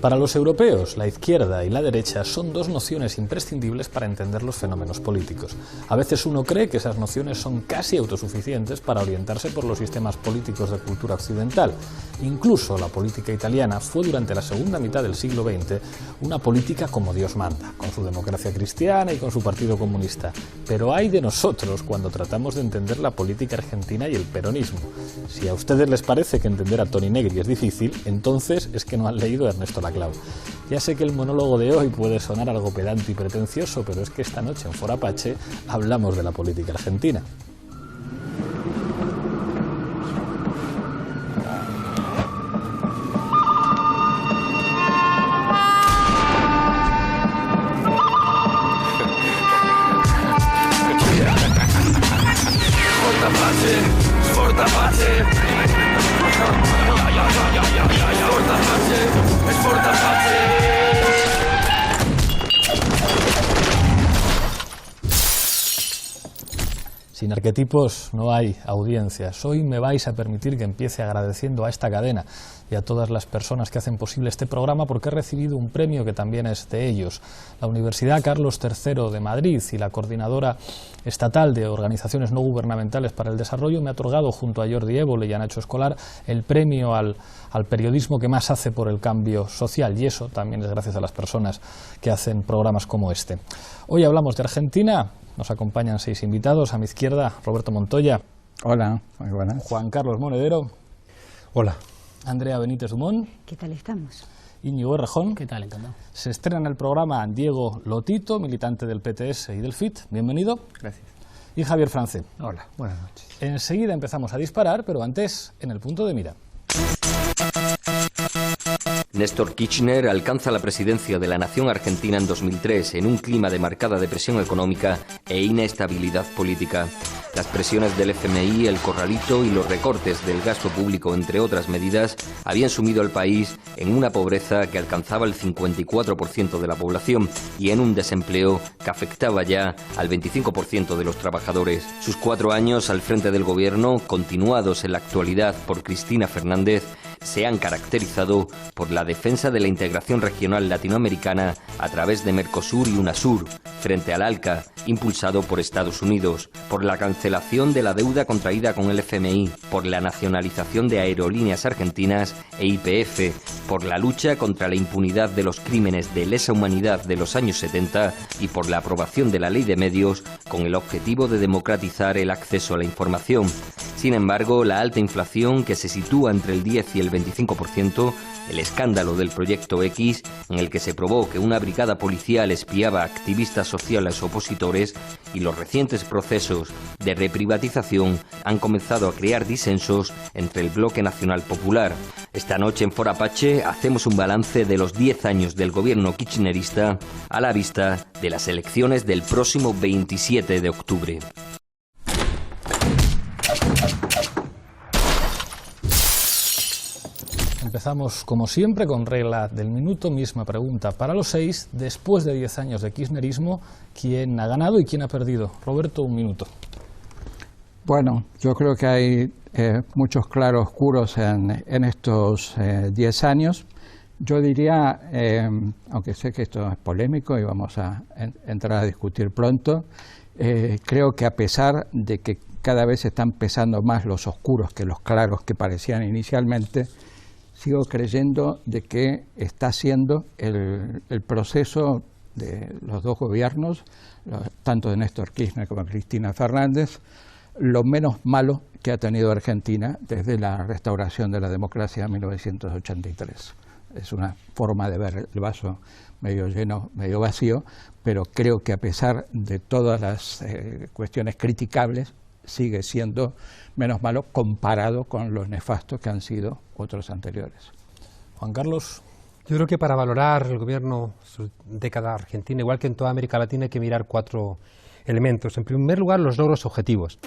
Para los europeos, la izquierda y la derecha son dos nociones imprescindibles para entender los fenómenos políticos. A veces uno cree que esas nociones son casi autosuficientes para orientarse por los sistemas políticos de cultura occidental. Incluso la política italiana fue durante la segunda mitad del siglo XX una política como Dios manda, con su democracia cristiana y con su partido comunista. Pero hay de nosotros cuando tratamos de entender la política argentina y el peronismo. Si a ustedes les parece que entender a Toni Negri es difícil, entonces es que no han leído a Ernesto Laclau. Ya sé que el monólogo de hoy puede sonar algo pedante y pretencioso, pero es que esta noche en Fora Apache hablamos de la política argentina. Sin arquetipos no hay audiencias. Hoy me vais a permitir que empiece agradeciendo a esta cadena y a todas las personas que hacen posible este programa, porque he recibido un premio que también es de ellos. La Universidad Carlos III de Madrid y la Coordinadora Estatal de Organizaciones No Gubernamentales para el Desarrollo me ha otorgado, junto a Jordi Évole y a Nacho Escolar, el premio al periodismo que más hace por el cambio social, y eso también es gracias a las personas que hacen programas como este. Hoy hablamos de Argentina. Nos acompañan 6 invitados. A mi izquierda, Roberto Montoya. Hola, muy buenas. Juan Carlos Monedero. Hola. Andrea Benítez Dumont. ¿Qué tal estamos? Íñigo Errejón. ¿Qué tal? Encantado. Se estrena en el programa Diego Lotito, militante del PTS y del FIT. Bienvenido. Gracias. Y Javier France. Hola, buenas noches. Enseguida empezamos a disparar, pero antes, en el punto de mira. Néstor Kirchner alcanza la presidencia de la nación argentina en 2003 en un clima de marcada depresión económica e inestabilidad política. Las presiones del FMI, el corralito y los recortes del gasto público, entre otras medidas, habían sumido al país en una pobreza que alcanzaba el 54% de la población y en un desempleo que afectaba ya al 25% de los trabajadores. Sus 4 años al frente del gobierno, continuados en la actualidad por Cristina Fernández, se han caracterizado por la defensa de la integración regional latinoamericana a través de Mercosur y UNASUR, frente al ALCA, impulsado por Estados Unidos, por la cancelación de la deuda contraída con el FMI, por la nacionalización de Aerolíneas Argentinas e YPF, por la lucha contra la impunidad de los crímenes de lesa humanidad de los años 70 y por la aprobación de la Ley de Medios con el objetivo de democratizar el acceso a la información. Sin embargo, la alta inflación, que se sitúa entre el 10 y el 25%, el escándalo del Proyecto X, en el que se probó que una brigada policial espiaba a activistas sociales opositores, y los recientes procesos de reprivatización han comenzado a crear disensos entre el bloque nacional popular. Esta noche en Fora Apache hacemos un balance de los 10 años del gobierno kirchnerista a la vista de las elecciones del próximo 27 de octubre. Empezamos, como siempre, con regla del minuto, misma pregunta para los 6. Después de 10 años de kirchnerismo, ¿quién ha ganado y quién ha perdido? Roberto, un minuto. Bueno, yo creo que hay muchos claroscuros en estos 10 años. Yo diría, aunque sé que esto es polémico y vamos a entrar a discutir pronto, creo que a pesar de que cada vez están pesando más los oscuros que los claros que parecían inicialmente, sigo creyendo de que está siendo el proceso de los dos gobiernos, tanto de Néstor Kirchner como de Cristina Fernández, lo menos malo que ha tenido Argentina desde la restauración de la democracia en 1983. Es una forma de ver el vaso medio lleno, medio vacío, pero creo que a pesar de todas las cuestiones criticables, sigue siendo menos malo comparado con los nefastos que han sido otros anteriores. Juan Carlos. Yo creo que para valorar el gobierno, su década argentina, igual que en toda América Latina, hay que mirar 4 elementos. En primer lugar, los logros objetivos.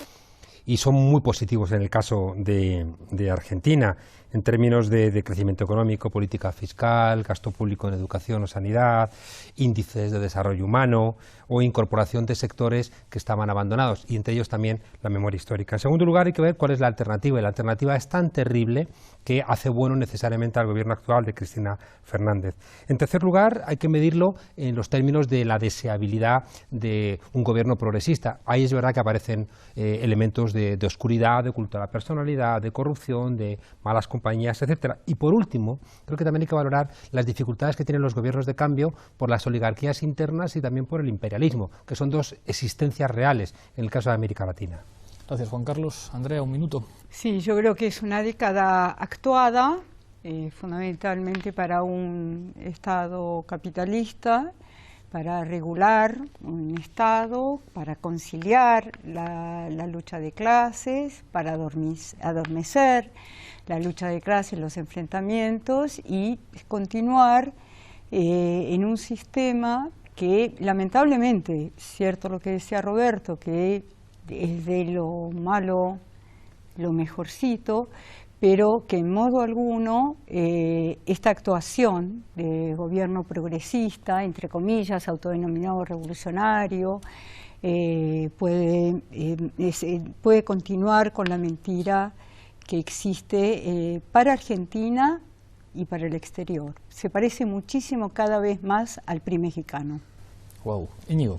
y son muy positivos en el caso de Argentina, en términos de crecimiento económico, política fiscal, gasto público en educación o sanidad, índices de desarrollo humano o incorporación de sectores que estaban abandonados, y entre ellos también la memoria histórica. En segundo lugar, hay que ver cuál es la alternativa, y la alternativa es tan terrible que hace bueno necesariamente al gobierno actual de Cristina Fernández. En tercer lugar, hay que medirlo en los términos de la deseabilidad de un gobierno progresista. Ahí es verdad que aparecen elementos de oscuridad, de culto a la personalidad, de corrupción, de malas compañías, etcétera. Y por último, creo que también hay que valorar las dificultades que tienen los gobiernos de cambio por las oligarquías internas y también por el imperialismo, que son dos existencias reales en el caso de América Latina. Gracias, Juan Carlos. Andrea, un minuto. Sí, yo creo que es una década actuada, fundamentalmente para un Estado capitalista, para regular un Estado, para conciliar la lucha de clases, para adormecer la lucha de clases, los enfrentamientos, y continuar en un sistema que lamentablemente, cierto lo que decía Roberto, que es de lo malo lo mejorcito, pero que en modo alguno esta actuación de gobierno progresista, entre comillas, autodenominado revolucionario, puede continuar con la mentira que existe para Argentina y para el exterior. Se parece muchísimo cada vez más al PRI mexicano. Wow. Íñigo.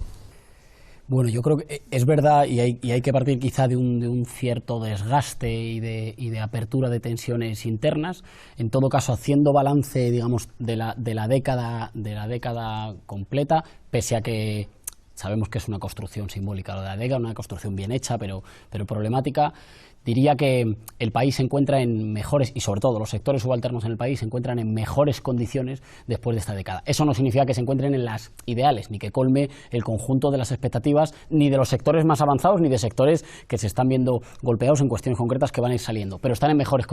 Bueno, yo creo que es verdad, y hay que partir quizá de un cierto desgaste y de apertura de tensiones internas. En todo caso, haciendo balance, digamos, de la década completa, pese a que sabemos que es una construcción simbólica lo de la década, una construcción bien hecha, pero problemática. Diría que el país se encuentra en mejores, y sobre todo los sectores subalternos en el país se encuentran en mejores condiciones después de esta década. Eso no significa que se encuentren en las ideales, ni que colme el conjunto de las expectativas, ni de los sectores más avanzados, ni de sectores que se están viendo golpeados en cuestiones concretas que van a ir saliendo, pero están en mejores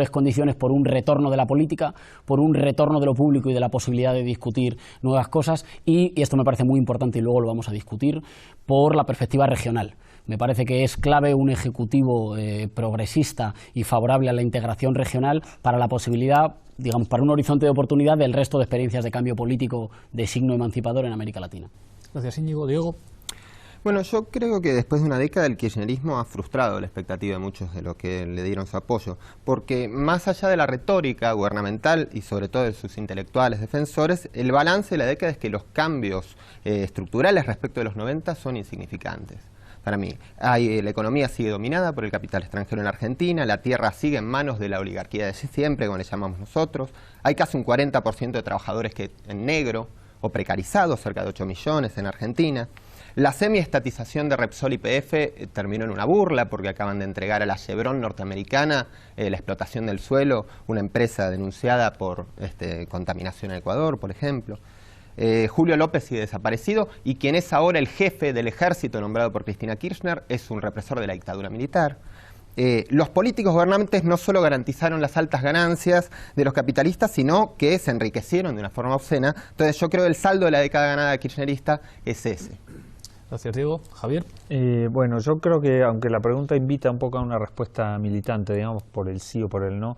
condiciones por un retorno de la política, por un retorno de lo público y de la posibilidad de discutir nuevas cosas, y esto me parece muy importante y luego lo vamos a discutir, por la perspectiva regional. Me parece que es clave un ejecutivo progresista y favorable a la integración regional para la posibilidad, digamos, para un horizonte de oportunidad del resto de experiencias de cambio político de signo emancipador en América Latina. Gracias, Íñigo. Diego. Bueno, yo creo que después de una década el kirchnerismo ha frustrado la expectativa de muchos de los que le dieron su apoyo, porque más allá de la retórica gubernamental y sobre todo de sus intelectuales defensores, el balance de la década es que los cambios estructurales respecto de los 90 son insignificantes. Para mí, la economía sigue dominada por el capital extranjero en Argentina, la tierra sigue en manos de la oligarquía de siempre, como le llamamos nosotros, hay casi un 40% de trabajadores en negro o precarizados, cerca de 8 millones en Argentina. La semiestatización de Repsol y YPF terminó en una burla porque acaban de entregar a la Chevron norteamericana la explotación del suelo, una empresa denunciada por contaminación en Ecuador, por ejemplo. Julio López sigue desaparecido y quien es ahora el jefe del ejército nombrado por Cristina Kirchner es un represor de la dictadura militar. Los políticos gobernantes no solo garantizaron las altas ganancias de los capitalistas, sino que se enriquecieron de una forma obscena. Entonces yo creo que el saldo de la década ganada kirchnerista es ese. Gracias, Diego. Javier. Bueno, yo creo que aunque la pregunta invita un poco a una respuesta militante, digamos, por el sí o por el no,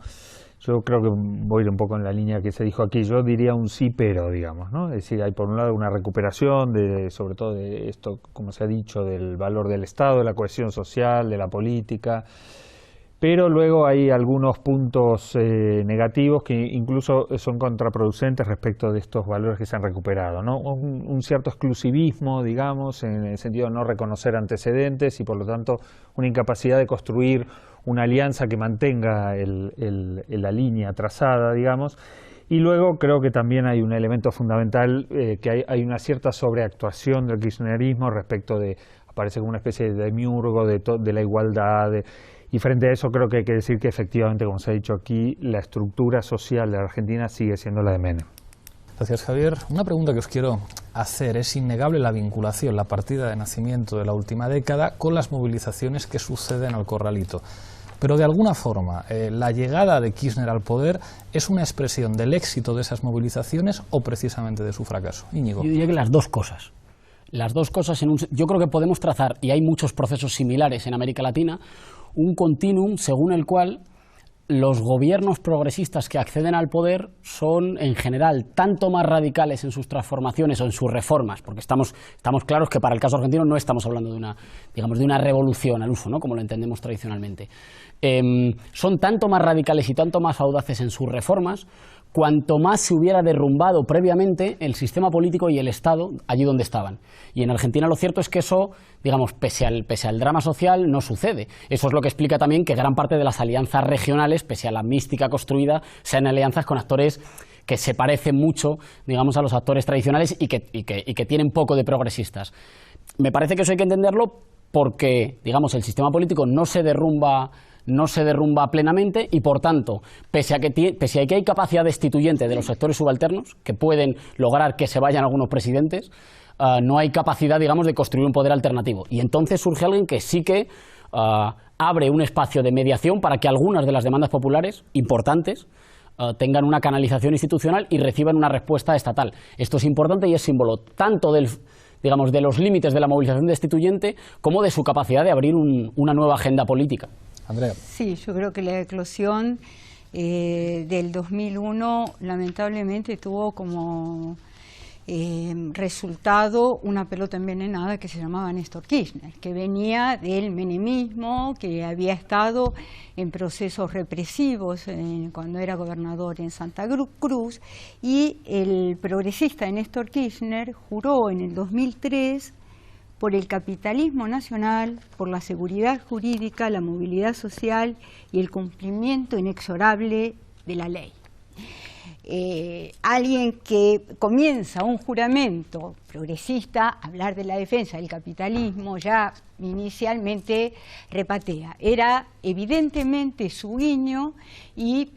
yo creo que voy a ir un poco en la línea que se dijo aquí. Yo diría un sí, pero, digamos, ¿no? Es decir, hay por un lado una recuperación, sobre todo de esto, como se ha dicho, del valor del Estado, de la cohesión social, de la política, pero luego hay algunos puntos negativos que incluso son contraproducentes respecto de estos valores que se han recuperado, ¿no? Un cierto exclusivismo, digamos, en el sentido de no reconocer antecedentes y por lo tanto una incapacidad de construir una alianza que mantenga la línea trazada, digamos. Y luego creo que también hay un elemento fundamental, que hay una cierta sobreactuación del kirchnerismo respecto de, aparece como una especie de demiurgo de la igualdad, y frente a eso creo que hay que decir que efectivamente, como se ha dicho aquí, la estructura social de la Argentina sigue siendo la de Menem. Gracias, Javier. Una pregunta que os quiero hacer. Es innegable la vinculación, la partida de nacimiento de la última década con las movilizaciones que suceden al Corralito. Pero de alguna forma, ¿la llegada de Kirchner al poder es una expresión del éxito de esas movilizaciones o precisamente de su fracaso? Íñigo. Yo diría que las dos cosas. las dos cosas yo creo que podemos trazar, y hay muchos procesos similares en América Latina, un continuum según el cual los gobiernos progresistas que acceden al poder son, en general, tanto más radicales en sus transformaciones o en sus reformas, porque estamos claros que para el caso argentino no estamos hablando de una revolución al uso, ¿no?, como lo entendemos tradicionalmente. Son tanto más radicales y tanto más audaces en sus reformas, cuanto más se hubiera derrumbado previamente el sistema político y el Estado allí donde estaban. Y en Argentina lo cierto es que eso, digamos, pese al drama social, no sucede. Eso es lo que explica también que gran parte de las alianzas regionales, pese a la mística construida, sean alianzas con actores que se parecen mucho, digamos, a los actores tradicionales y que tienen poco de progresistas. Me parece que eso hay que entenderlo porque, digamos, el sistema político no se derrumba plenamente y, por tanto, pese a que hay capacidad destituyente de los sectores subalternos, que pueden lograr que se vayan algunos presidentes, no hay capacidad, digamos, de construir un poder alternativo. Y entonces surge alguien que sí que abre un espacio de mediación para que algunas de las demandas populares importantes tengan una canalización institucional y reciban una respuesta estatal. Esto es importante y es símbolo tanto de los límites de la movilización destituyente como de su capacidad de abrir una nueva agenda política. Andrea. Sí, yo creo que la eclosión del 2001 lamentablemente tuvo como resultado una pelota envenenada que se llamaba Néstor Kirchner, que venía del menemismo, que había estado en procesos represivos cuando era gobernador en Santa Cruz, y el progresista Néstor Kirchner juró en el 2003 por el capitalismo nacional, por la seguridad jurídica, la movilidad social y el cumplimiento inexorable de la ley. Alguien que comienza un juramento progresista, hablar de la defensa del capitalismo, ya inicialmente repatea. Era evidentemente su guiño y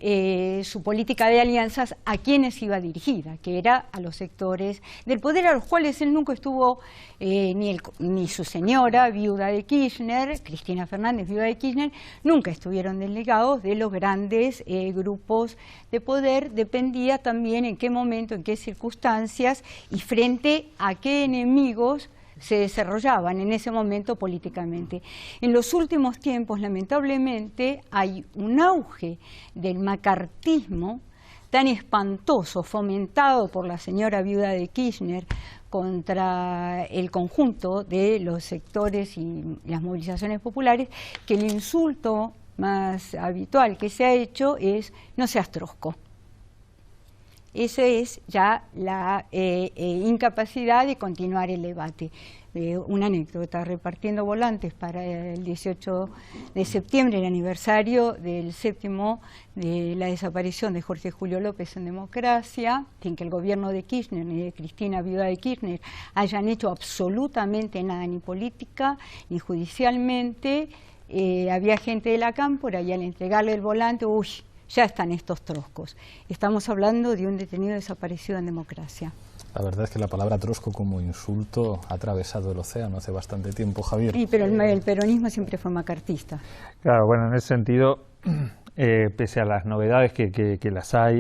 su política de alianzas a quienes iba dirigida, que era a los sectores del poder a los cuales él nunca estuvo, ni su señora, viuda de Kirchner, Cristina Fernández, viuda de Kirchner, nunca estuvieron delegados de los grandes grupos de poder. Dependía también en qué momento, en qué circunstancias y frente a qué enemigos se desarrollaban en ese momento políticamente. En los últimos tiempos, lamentablemente, hay un auge del macartismo tan espantoso, fomentado por la señora viuda de Kirchner contra el conjunto de los sectores y las movilizaciones populares, que el insulto más habitual que se ha hecho es "no seas trosco". Eso es ya la incapacidad de continuar el debate. Una anécdota: repartiendo volantes para el 18 de septiembre, el aniversario del 7º de la desaparición de Jorge Julio López en Democracia, sin que el gobierno de Kirchner ni de Cristina, viuda de Kirchner, hayan hecho absolutamente nada, ni política ni judicialmente, había gente de la cámpora y al entregarle el volante, uy, ya están estos troscos. Estamos hablando de un detenido desaparecido en Democracia. La verdad es que la palabra trosco como insulto ha atravesado el océano hace bastante tiempo, Javier. Sí, pero el peronismo siempre fue macartista. Claro, bueno, en ese sentido, pese a las novedades que las hay,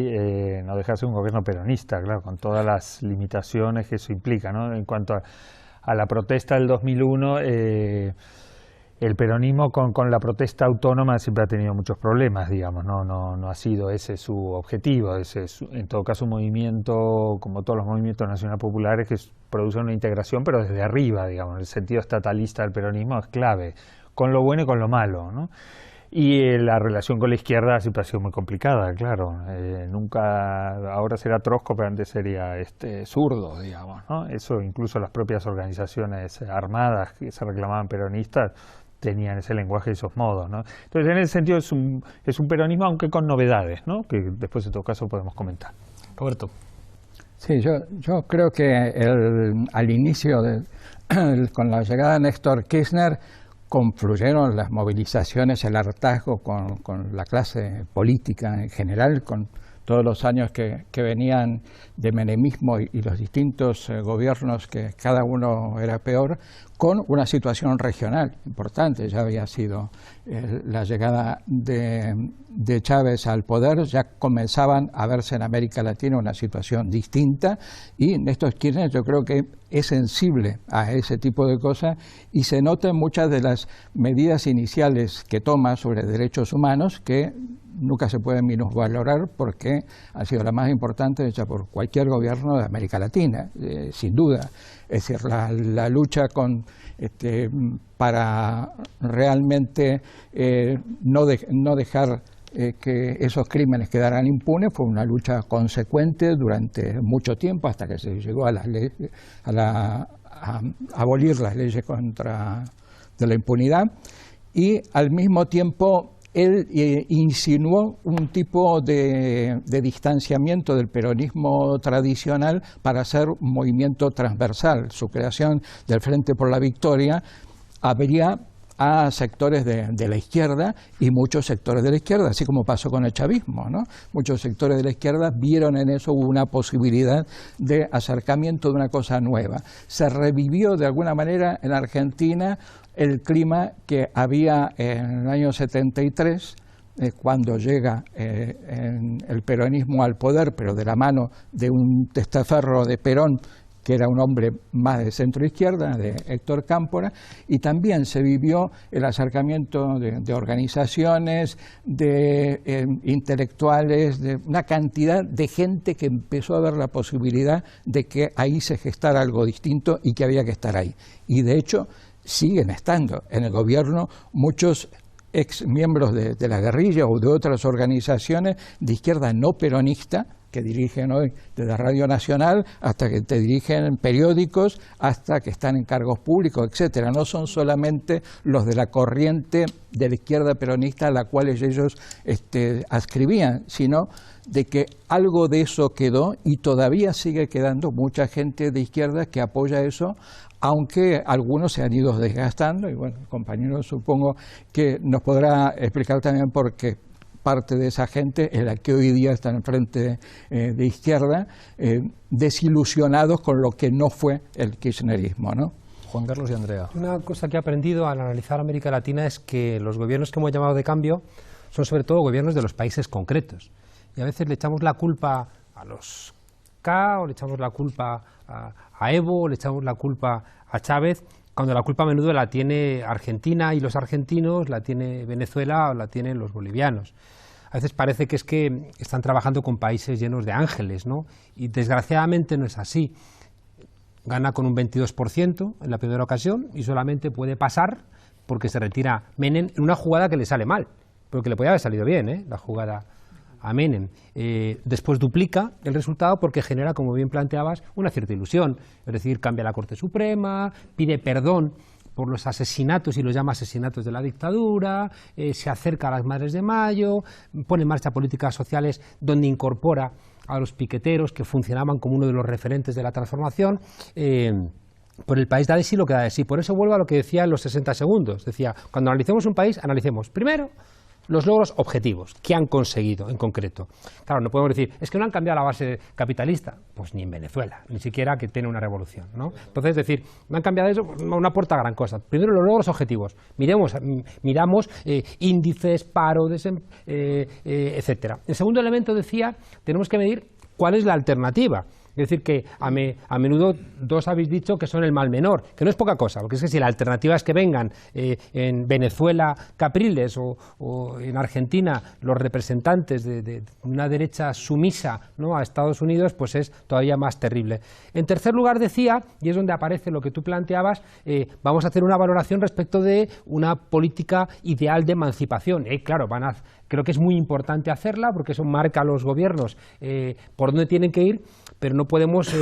no deja de ser un gobierno peronista, claro, con todas las limitaciones que eso implica, ¿no? En cuanto a la protesta del 2001, el peronismo con la protesta autónoma siempre ha tenido muchos problemas, digamos, no ha sido ese su objetivo. Ese es, en todo caso, un movimiento, como todos los movimientos nacional populares, que producen una integración, pero desde arriba, digamos. El sentido estatalista del peronismo es clave, con lo bueno y con lo malo, ¿no? Y la relación con la izquierda siempre ha sido muy complicada, claro. Nunca, ahora será trosco, pero antes sería zurdo, digamos, ¿no? Eso incluso las propias organizaciones armadas que se reclamaban peronistas tenían ese lenguaje y esos modos, ¿no? Entonces, en ese sentido es un peronismo, aunque con novedades, ¿no? Que después, en todo caso, podemos comentar. Roberto. Sí, yo creo que al inicio, con la llegada de Néstor Kirchner, confluyeron las movilizaciones, el hartazgo con la clase política en general, con todos los años que venían de menemismo y los distintos gobiernos que cada uno era peor, con una situación regional importante. Ya había sido la llegada de Chávez al poder, ya comenzaban a verse en América Latina una situación distinta, y Néstor Kirchner yo creo que es sensible a ese tipo de cosas, y se nota en muchas de las medidas iniciales que toma sobre derechos humanos, que nunca se pueden minusvalorar porque ha sido la más importante hecha por cualquier gobierno de América Latina, sin duda. Es decir, la lucha para realmente no dejar que esos crímenes quedaran impunes fue una lucha consecuente durante mucho tiempo, hasta que se llegó a las leyes, a abolir las leyes de la impunidad, y al mismo tiempo él insinuó un tipo de distanciamiento del peronismo tradicional para hacer un movimiento transversal. Su creación del Frente por la Victoria habría a sectores de la izquierda y muchos sectores de la izquierda, así como pasó con el chavismo, ¿no? Muchos sectores de la izquierda vieron en eso una posibilidad de acercamiento de una cosa nueva. Se revivió de alguna manera en Argentina el clima que había en el año 73, cuando llega el peronismo al poder, pero de la mano de un testaferro de Perón, que era un hombre más de centro-izquierda, de Héctor Cámpora, y también se vivió el acercamiento de organizaciones, de intelectuales, de una cantidad de gente que empezó a ver la posibilidad de que ahí se gestara algo distinto y que había que estar ahí. Y de hecho siguen estando en el gobierno muchos ex miembros de la guerrilla o de otras organizaciones de izquierda no peronista, que dirigen hoy desde Radio Nacional hasta que te dirigen periódicos, hasta que están en cargos públicos, etcétera. No son solamente los de la corriente de la izquierda peronista a la cual ellos adscribían, sino de que algo de eso quedó y todavía sigue quedando mucha gente de izquierda que apoya eso, aunque algunos se han ido desgastando, y bueno, el compañero supongo que nos podrá explicar también por qué parte de esa gente es la que hoy día está en frente de izquierda, desilusionados con lo que no fue el kirchnerismo, ¿no? Juan Carlos y Andrea. Una cosa que he aprendido al analizar América Latina es que los gobiernos que hemos llamado de cambio son sobre todo gobiernos de los países concretos. Y a veces le echamos la culpa a los K, o le echamos la culpa a Evo, o le echamos la culpa a Chávez, cuando la culpa a menudo la tiene Argentina y los argentinos, la tiene Venezuela o la tienen los bolivianos. A veces parece que es que están trabajando con países llenos de ángeles, ¿no? Y desgraciadamente no es así. Gana con un 22% en la primera ocasión y solamente puede pasar porque se retira Menem en una jugada que le sale mal, pero que le podía haber salido bien, la jugada a Menem. Después duplica el resultado porque genera, como bien planteabas, una cierta ilusión. Es decir, cambia la Corte Suprema, pide perdón por los asesinatos y los llama asesinatos de la dictadura, se acerca a las Madres de Mayo, pone en marcha políticas sociales donde incorpora a los piqueteros que funcionaban como uno de los referentes de la transformación. Por el país da de sí lo que da de sí. Por eso vuelvo a lo que decía en los 60 segundos. Decía, cuando analicemos un país, analicemos primero los logros objetivos que han conseguido en concreto. Claro, no podemos decir, es que no han cambiado la base capitalista, pues ni en Venezuela, ni siquiera que tiene una revolución, ¿no? Entonces, decir, no han cambiado eso, pues no aporta gran cosa. Primero los logros objetivos, miramos índices, paro, etcétera. El segundo elemento decía, tenemos que medir cuál es la alternativa. Es decir, que a menudo dos habéis dicho que son el mal menor, que no es poca cosa, porque es que si la alternativa es que vengan en Venezuela Capriles o en Argentina los representantes de una derecha sumisa, ¿no?, a Estados Unidos, pues es todavía más terrible. En tercer lugar decía, y es donde aparece lo que tú planteabas, vamos a hacer una valoración respecto de una política ideal de emancipación. Claro, creo que es muy importante hacerla porque eso marca a los gobiernos por dónde tienen que ir, pero no podemos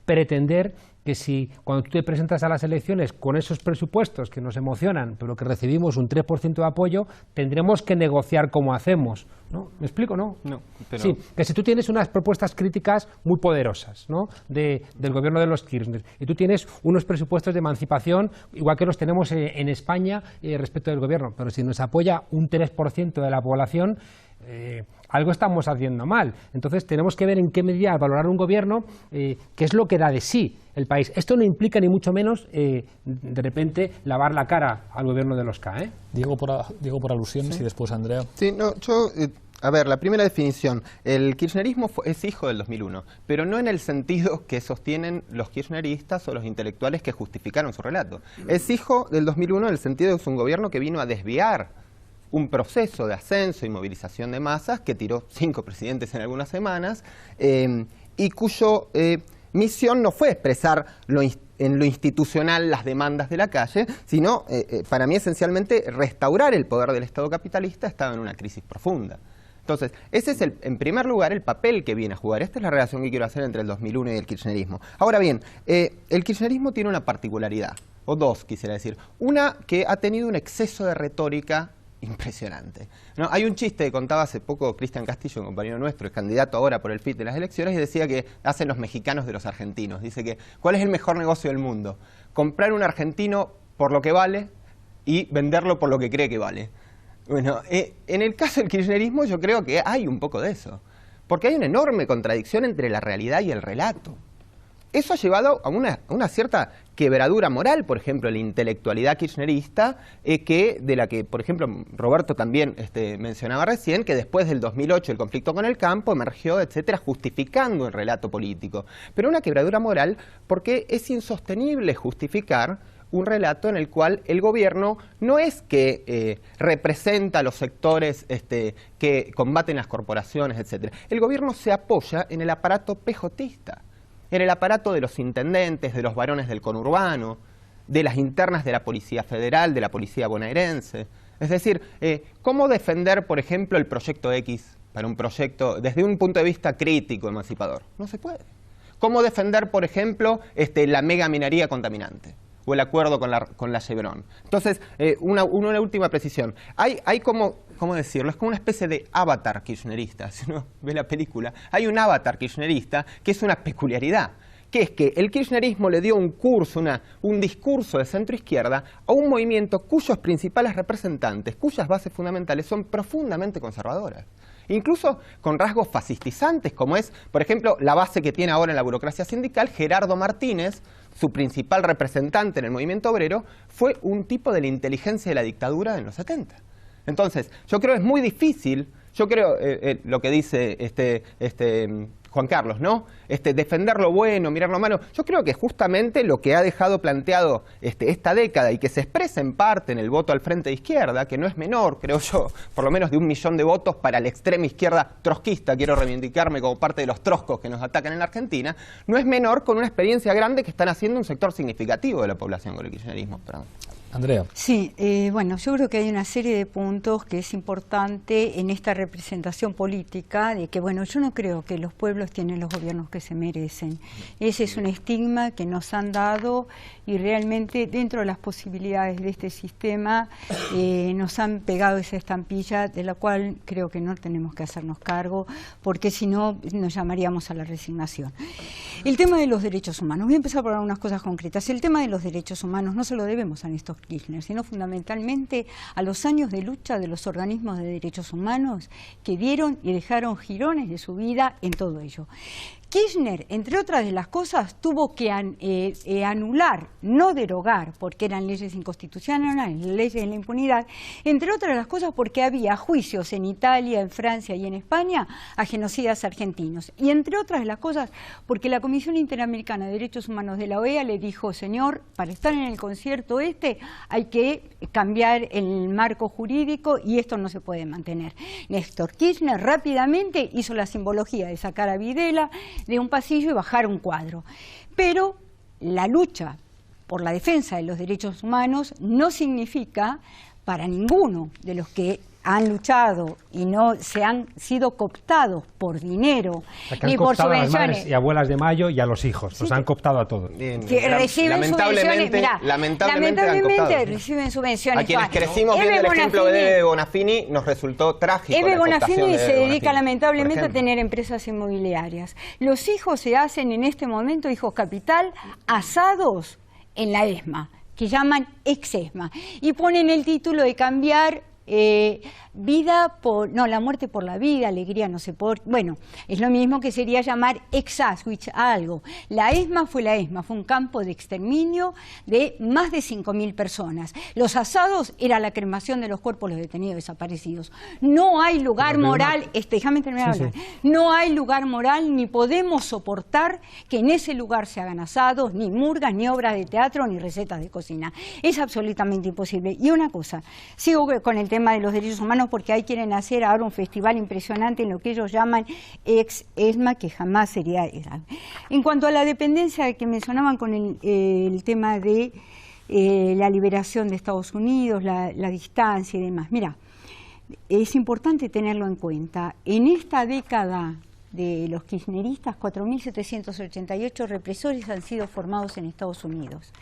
pretender que si cuando tú te presentas a las elecciones con esos presupuestos que nos emocionan, pero que recibimos un 3% de apoyo, tendremos que negociar como hacemos, ¿no? ¿Me explico, no? No, pero... Sí, que si tú tienes unas propuestas críticas muy poderosas, ¿no?, del gobierno de los Kirchner, y tú tienes unos presupuestos de emancipación, igual que los tenemos en España respecto del gobierno, pero si nos apoya un 3% de la población, algo estamos haciendo mal. Entonces tenemos que ver en qué medida, al valorar un gobierno, qué es lo que da de sí el país. Esto no implica ni mucho menos, de repente, lavar la cara al gobierno de los K. Diego por alusiones, sí. Y después Andrea. Sí, no, a ver, la primera definición, el kirchnerismo es hijo del 2001, pero no en el sentido que sostienen los kirchneristas o los intelectuales que justificaron su relato. Es hijo del 2001 en el sentido de que es un gobierno que vino a desviar un proceso de ascenso y movilización de masas que tiró 5 presidentes en algunas semanas y cuyo misión no fue expresar en lo institucional las demandas de la calle, sino, para mí, esencialmente, restaurar el poder del Estado capitalista. Estaba en una crisis profunda. Entonces, ese es, en primer lugar, el papel que viene a jugar. Esta es la relación que quiero hacer entre el 2001 y el kirchnerismo. Ahora bien, el kirchnerismo tiene una particularidad, o dos, quisiera decir. Una, que ha tenido un exceso de retórica impresionante, ¿no? Hay un chiste que contaba hace poco Cristian Castillo, un compañero nuestro, es candidato ahora por el FIT de las elecciones, y decía que hacen los mexicanos de los argentinos. Dice que, ¿cuál es el mejor negocio del mundo? Comprar un argentino por lo que vale y venderlo por lo que cree que vale. Bueno, en el caso del kirchnerismo yo creo que hay un poco de eso, porque hay una enorme contradicción entre la realidad y el relato. Eso ha llevado a una cierta quebradura moral, por ejemplo, la intelectualidad kirchnerista, de la que, por ejemplo, Roberto también mencionaba recién, que después del 2008 el conflicto con el campo emergió, etcétera, justificando el relato político. Pero una quebradura moral porque es insostenible justificar un relato en el cual el gobierno no es que representa a los sectores que combaten las corporaciones, etcétera. El gobierno se apoya en el aparato pejotista, en el aparato de los intendentes, de los varones del conurbano, de las internas de la Policía Federal, de la Policía bonaerense. Es decir, ¿cómo defender, por ejemplo, el proyecto X para un proyecto desde un punto de vista crítico, emancipador? No se puede. ¿Cómo defender, por ejemplo, la mega minería contaminante? O el acuerdo con la Chevron. Entonces, una última precisión. Hay como, ¿cómo decirlo? Es como una especie de avatar kirchnerista. Si uno ve la película, hay un avatar kirchnerista que es una peculiaridad, que es que el kirchnerismo le dio un curso, un discurso de centro-izquierda a un movimiento cuyos principales representantes, cuyas bases fundamentales son profundamente conservadoras. Incluso con rasgos fascistizantes, como es, por ejemplo, la base que tiene ahora en la burocracia sindical. Gerardo Martínez, su principal representante en el movimiento obrero, fue un tipo de la inteligencia de la dictadura en los 70. Entonces, yo creo que es muy difícil, yo creo lo que dice Juan Carlos, ¿no? Defender lo bueno, mirar lo malo. Yo creo que justamente lo que ha dejado planteado esta década y que se expresa en parte en el voto al frente de izquierda, que no es menor, creo yo, por lo menos de 1 millón de votos para la extrema izquierda trotskista, quiero reivindicarme como parte de los troscos que nos atacan en la Argentina, no es menor con una experiencia grande que están haciendo un sector significativo de la población con el kirchnerismo. Perdón. Andrea. Sí, bueno, yo creo que hay una serie de puntos que es importante en esta representación política, de que, bueno, yo no creo que los pueblos tienen los gobiernos que se merecen. Ese es un estigma que nos han dado y realmente dentro de las posibilidades de este sistema nos han pegado esa estampilla de la cual creo que no tenemos que hacernos cargo, porque si no nos llamaríamos a la resignación. El tema de los derechos humanos, voy a empezar por algunas cosas concretas. El tema de los derechos humanos no se lo debemos a Néstor Kirchner, sino fundamentalmente a los años de lucha de los organismos de derechos humanos que dieron y dejaron jirones de su vida en todo ello. Kirchner, entre otras de las cosas, tuvo que anular, no derogar, porque eran leyes inconstitucionales, leyes de la impunidad, entre otras de las cosas porque había juicios en Italia, en Francia y en España a genocidas argentinos. Y entre otras de las cosas porque la Comisión Interamericana de Derechos Humanos de la OEA le dijo, señor, para estar en el concierto hay que cambiar el marco jurídico y esto no se puede mantener. Néstor Kirchner rápidamente hizo la simbología de sacar a Videla de un pasillo y bajar un cuadro. Pero la lucha por la defensa de los derechos humanos no significa para ninguno de los que han luchado y no se han sido cooptados por dinero ni por subvenciones. A las madres y abuelas de Mayo y a los hijos, sí, los han cooptado a todos. Que reciben subvenciones, mirá, lamentablemente reciben subvenciones. A quienes crecimos viendo el ejemplo de Eve Bonafini nos resultó trágico. Eve Bonafini se dedica lamentablemente a tener empresas inmobiliarias. Los hijos se hacen en este momento, hijos capital, asados en la ESMA, que llaman ex-ESMA, y ponen el título de cambiar la muerte por la vida, alegría no sé por... Bueno, es lo mismo que sería llamar ex Auschwitz a algo. La ESMA, fue un campo de exterminio de más de 5.000 personas. Los asados era la cremación de los cuerpos de los detenidos desaparecidos. No hay lugar moral, déjame terminar de hablar. No hay lugar moral, ni podemos soportar que en ese lugar se hagan asados, ni murgas, ni obras de teatro, ni recetas de cocina. Es absolutamente imposible. Y una cosa, sigo con el tema de los derechos humanos porque ahí quieren hacer ahora un festival impresionante en lo que ellos llaman ex-ESMA, que jamás sería ESMA. En cuanto a la dependencia que mencionaban con el tema de la liberación de Estados Unidos, la distancia y demás. Mira, es importante tenerlo en cuenta. En esta década de los kirchneristas, 4.788 represores han sido formados en Estados Unidos.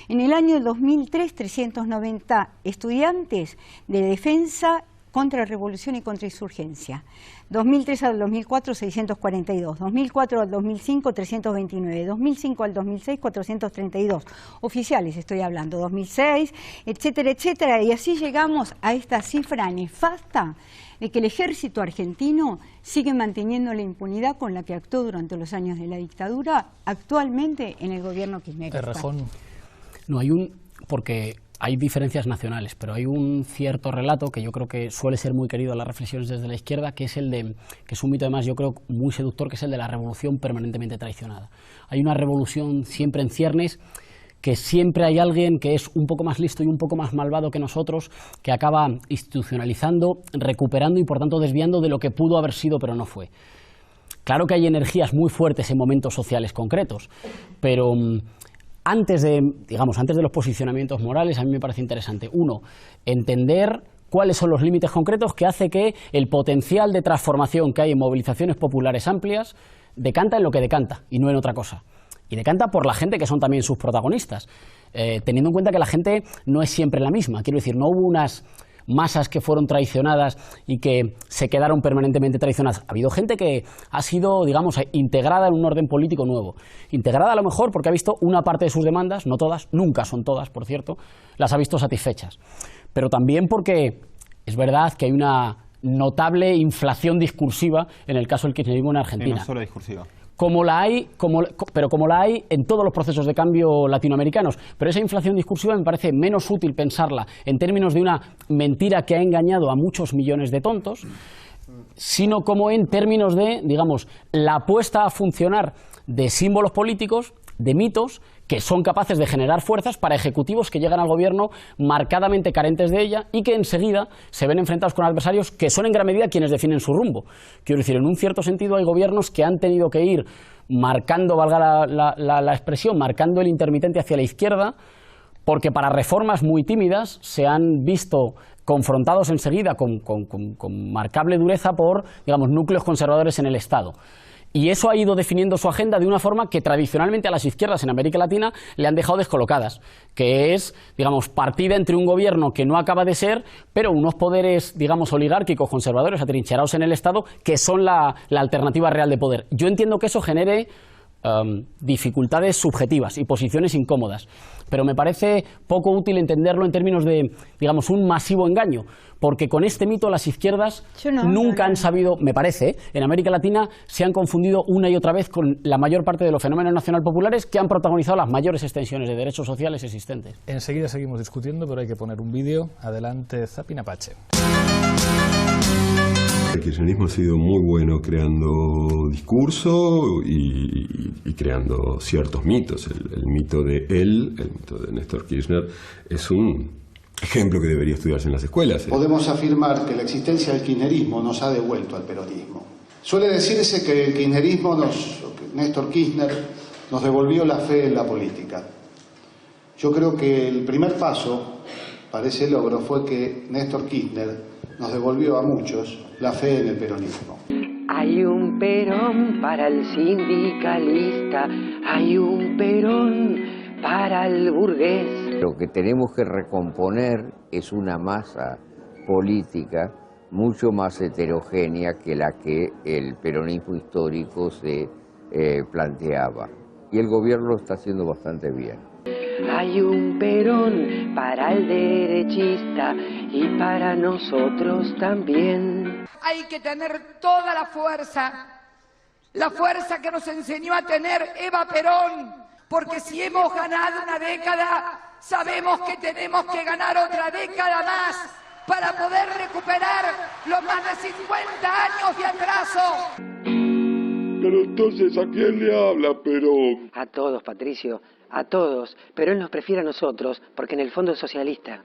En el año 2003, 390 estudiantes de defensa contra revolución y contrainsurgencia. 2003 al 2004, 642. 2004 al 2005, 329. 2005 al 2006, 432. Oficiales estoy hablando, 2006, etcétera, etcétera. Y así llegamos a esta cifra nefasta de que el ejército argentino sigue manteniendo la impunidad con la que actuó durante los años de la dictadura, actualmente en el gobierno kirchnerista. No, porque hay diferencias nacionales, pero hay un cierto relato que yo creo que suele ser muy querido en las reflexiones desde la izquierda, que es que es un mito además yo creo muy seductor, que es el de la revolución permanentemente traicionada. Hay una revolución siempre en ciernes, que siempre hay alguien que es un poco más listo y un poco más malvado que nosotros, que acaba institucionalizando, recuperando y por tanto desviando de lo que pudo haber sido pero no fue. Claro que hay energías muy fuertes en momentos sociales concretos, pero antes de los posicionamientos morales, a mí me parece interesante, uno, entender cuáles son los límites concretos que hace que el potencial de transformación que hay en movilizaciones populares amplias decanta en lo que decanta y no en otra cosa. Y decanta por la gente que son también sus protagonistas, teniendo en cuenta que la gente no es siempre la misma. Quiero decir, no hubo unas masas que fueron traicionadas y que se quedaron permanentemente traicionadas. Ha habido gente que ha sido, digamos, integrada en un orden político nuevo. Integrada a lo mejor porque ha visto una parte de sus demandas, no todas, nunca son todas, por cierto, las ha visto satisfechas. Pero también porque es verdad que hay una notable inflación discursiva en el caso del kirchnerismo en Argentina. No solo discursiva. Como la hay en todos los procesos de cambio latinoamericanos. Pero esa inflación discursiva me parece menos útil pensarla en términos de una mentira que ha engañado a muchos millones de tontos, sino como en términos de, digamos, la puesta a funcionar de símbolos políticos, de mitos, que son capaces de generar fuerzas para ejecutivos que llegan al gobierno marcadamente carentes de ella y que enseguida se ven enfrentados con adversarios que son en gran medida quienes definen su rumbo. Quiero decir, en un cierto sentido hay gobiernos que han tenido que ir marcando, valga la expresión, marcando el intermitente hacia la izquierda, porque para reformas muy tímidas se han visto confrontados enseguida con marcable dureza por, digamos, núcleos conservadores en el Estado. Y eso ha ido definiendo su agenda de una forma que tradicionalmente a las izquierdas en América Latina le han dejado descolocadas, que es, digamos, partida entre un gobierno que no acaba de ser, pero unos poderes, digamos, oligárquicos, conservadores, atrincherados en el Estado, que son la alternativa real de poder. Yo entiendo que eso genere dificultades subjetivas y posiciones incómodas, pero me parece poco útil entenderlo en términos de, digamos, un masivo engaño, porque con este mito las izquierdas nunca han sabido, me parece, en América Latina se han confundido una y otra vez con la mayor parte de los fenómenos nacionalpopulares que han protagonizado las mayores extensiones de derechos sociales existentes. Enseguida seguimos discutiendo, pero hay que poner un vídeo. Adelante, Zapin Apache. El kirchnerismo ha sido muy bueno creando discurso y creando ciertos mitos. El mito de él, el mito de Néstor Kirchner, es un ejemplo que debería estudiarse en las escuelas. Podemos afirmar que la existencia del kirchnerismo nos ha devuelto al peronismo. Suele decirse que el kirchnerismo, Néstor Kirchner, nos devolvió la fe en la política. Yo creo que el primer paso para ese logro fue que Néstor Kirchner nos devolvió a muchos la fe en el peronismo. Hay un Perón para el sindicalista, hay un Perón para el burgués. Lo que tenemos que recomponer es una masa política mucho más heterogénea que la que el peronismo histórico se planteaba. Y el gobierno lo está haciendo bastante bien. hay un Perón para el derechista y para nosotros también. Hay que tener toda la fuerza que nos enseñó a tener Eva Perón, porque si hemos ganado una década, sabemos que tenemos que ganar otra década más para poder recuperar los más de 50 años de atraso. Pero entonces, ¿a quién le habla Perón? A todos, Patricio, a todos. Perón nos prefiere a nosotros, porque en el fondo es socialista.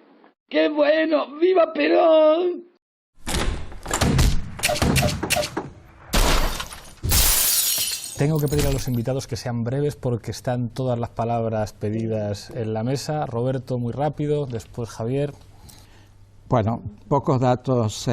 ¡Qué bueno! ¡Viva Perón! Tengo que pedir a los invitados que sean breves porque están todas las palabras pedidas en la mesa. Roberto, muy rápido, después Javier. Bueno, pocos datos.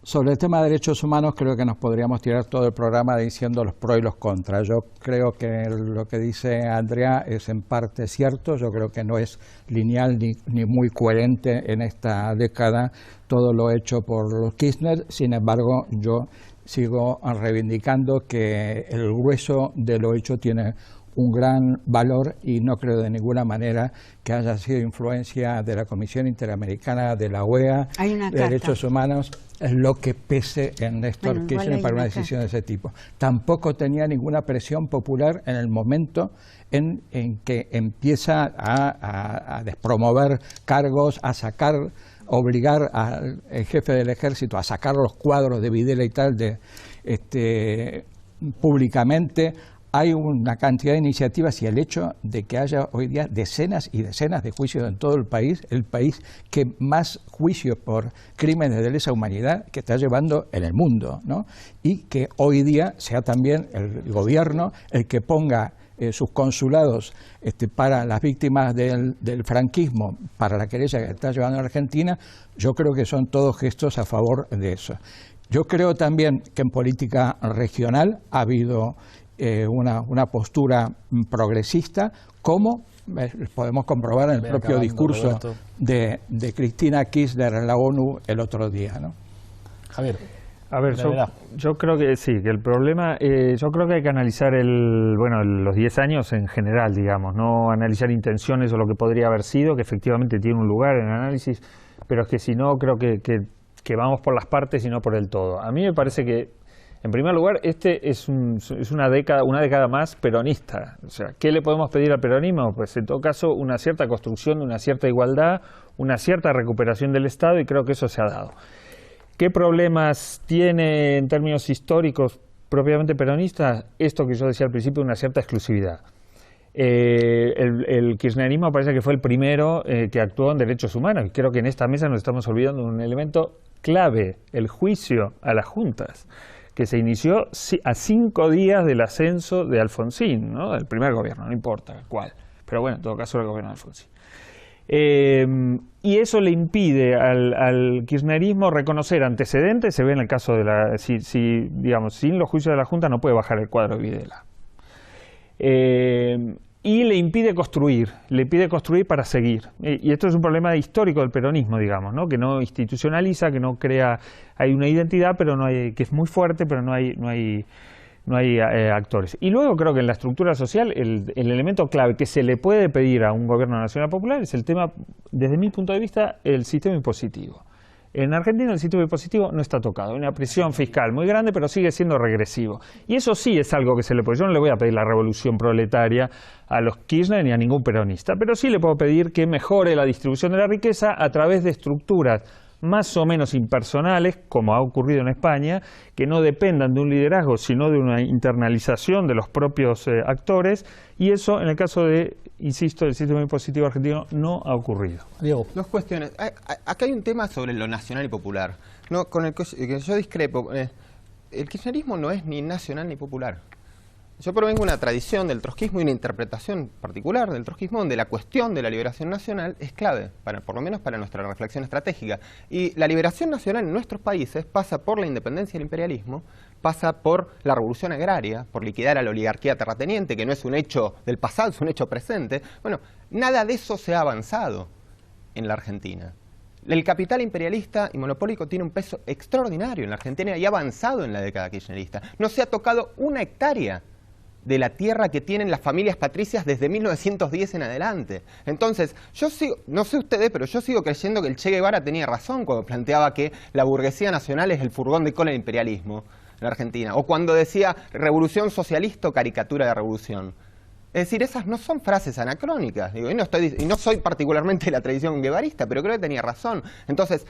Sobre el tema de derechos humanos creo que nos podríamos tirar todo el programa diciendo los pros y los contras. Yo creo que lo que dice Andrea es en parte cierto. Yo creo que no es lineal ni muy coherente en esta década todo lo hecho por los Kirchner. Sin embargo, yo sigo reivindicando que el grueso de lo hecho tiene un gran valor y no creo de ninguna manera que haya sido influencia de la Comisión Interamericana, de la OEA, de Derechos Humanos, lo que pese en Néstor Kirchner para una decisión de ese tipo. Tampoco tenía ninguna presión popular en el momento en que empieza a despromover cargos, a obligar al jefe del ejército a sacar los cuadros de Videla y tal públicamente. Hay una cantidad de iniciativas y el hecho de que haya hoy día decenas y decenas de juicios en todo el país que más juicios por crímenes de lesa humanidad que está llevando en el mundo, ¿no? Y que hoy día sea también el gobierno el que ponga sus consulados para las víctimas del franquismo, para la querella que está llevando a Argentina. Yo creo que son todos gestos a favor de eso. Yo creo también que en política regional ha habido una postura progresista, como podemos comprobar en el propio discurso de Cristina Kirchner en la ONU el otro día, ¿no? Javier. A ver, yo creo que sí, que el problema, yo creo que hay que analizar los 10 años en general, digamos, no analizar intenciones o lo que podría haber sido, que efectivamente tiene un lugar en el análisis, pero es que si no, creo que vamos por las partes y no por el todo. A mí me parece que, en primer lugar, es una década más peronista. O sea, ¿qué le podemos pedir al peronismo? Pues en todo caso una cierta construcción de una cierta igualdad, una cierta recuperación del Estado, y creo que eso se ha dado. ¿Qué problemas tiene en términos históricos propiamente peronistas? Esto que yo decía al principio, una cierta exclusividad. El kirchnerismo parece que fue el primero que actuó en derechos humanos. Creo que en esta mesa nos estamos olvidando de un elemento clave, el juicio a las juntas, que se inició a 5 días del ascenso de Alfonsín, ¿no? Del primer gobierno, no importa cuál, pero bueno, en todo caso el gobierno de Alfonsín. Y eso le impide al kirchnerismo reconocer antecedentes. Se ve en el caso de digamos, sin los juicios de la Junta no puede bajar el cuadro de Videla. Y le impide construir para seguir. Y esto es un problema histórico del peronismo, digamos, ¿no? Que no institucionaliza, que no crea, hay una identidad, pero no hay, que es muy fuerte, pero no hay actores. Y luego creo que en la estructura social el elemento clave que se le puede pedir a un gobierno nacional popular es el tema, desde mi punto de vista, el sistema impositivo. En Argentina el sistema impositivo no está tocado, hay una presión fiscal muy grande, pero sigue siendo regresivo. Y eso sí es algo que se le puede. Yo no le voy a pedir la revolución proletaria a los Kirchner ni a ningún peronista, pero sí le puedo pedir que mejore la distribución de la riqueza a través de estructuras más o menos impersonales, como ha ocurrido en España, que no dependan de un liderazgo, sino de una internalización de los propios actores, y eso, en el caso de, insisto, el sistema impositivo argentino, no ha ocurrido. Diego. Dos cuestiones. Acá hay un tema sobre lo nacional y popular, ¿no? Con el que yo discrepo. El kirchnerismo no es ni nacional ni popular. Yo provengo de una tradición del trotskismo y una interpretación particular del trotskismo donde la cuestión de la liberación nacional es clave, por lo menos para nuestra reflexión estratégica. Y la liberación nacional en nuestros países pasa por la independencia del imperialismo, pasa por la revolución agraria, por liquidar a la oligarquía terrateniente, que no es un hecho del pasado, es un hecho presente. Bueno, nada de eso se ha avanzado en la Argentina. El capital imperialista y monopólico tiene un peso extraordinario en la Argentina y ha avanzado en la década kirchnerista. No se ha tocado una hectárea de la tierra que tienen las familias patricias desde 1910 en adelante. Entonces, yo sigo, no sé ustedes, pero yo sigo creyendo que el Che Guevara tenía razón cuando planteaba que la burguesía nacional es el furgón de cola del imperialismo en la Argentina, o cuando decía revolución socialista o caricatura de revolución. Es decir, esas no son frases anacrónicas. Digo, y no soy particularmente de la tradición guevarista, pero creo que tenía razón. Entonces,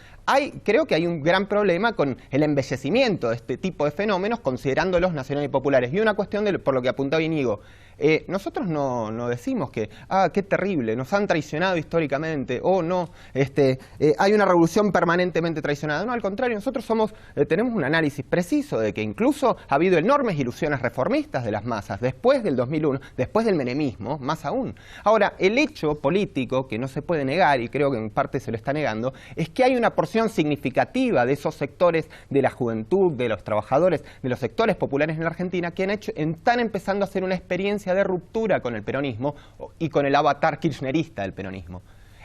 creo que hay un gran problema con el embellecimiento de este tipo de fenómenos, considerándolos nacionales y populares. Y una cuestión, por lo que apuntaba Íñigo, nosotros no decimos que, qué terrible, nos han traicionado históricamente, o no, hay una revolución permanentemente traicionada. No, al contrario, nosotros tenemos un análisis preciso de que incluso ha habido enormes ilusiones reformistas de las masas después del 2001, después del menemismo, más aún. Ahora, el hecho político que no se puede negar, y creo que en parte se lo está negando, es que hay una porción significativa de esos sectores de la juventud, de los trabajadores, de los sectores populares en la Argentina que están empezando a hacer una experiencia de ruptura con el peronismo y con el avatar kirchnerista del peronismo.